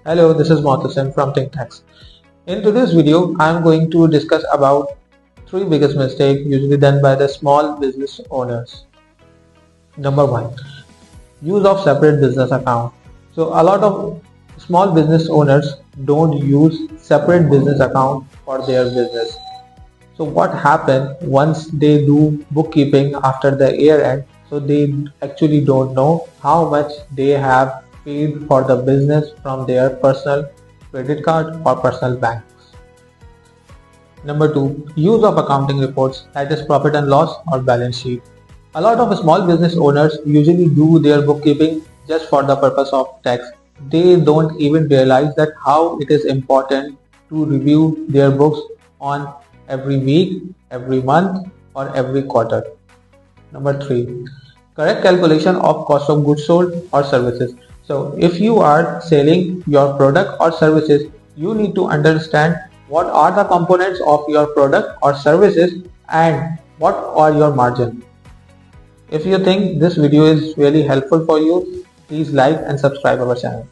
Hello, this is Motasim from ThinkTax. In today's video, I am going to discuss about three biggest mistakes usually done by the small business owners. Number one, use of separate business account. So a lot of small business owners don't use separate business account for their business. So what happens once they do bookkeeping after the year end? So they actually don't know how much they have paid for the business from their personal credit card or personal banks. Number two, use of accounting reports, that is profit and loss or balance sheet. A lot of small business owners usually do their bookkeeping just for the purpose of tax. They don't even realize that how it is important to review their books on every week, every month or every quarter. Number three, correct calculation of cost of goods sold or services. So if you are selling your product or services, you need to understand what are the components of your product or services and what are your margin. If you think this video is really helpful for you, please like and subscribe our channel.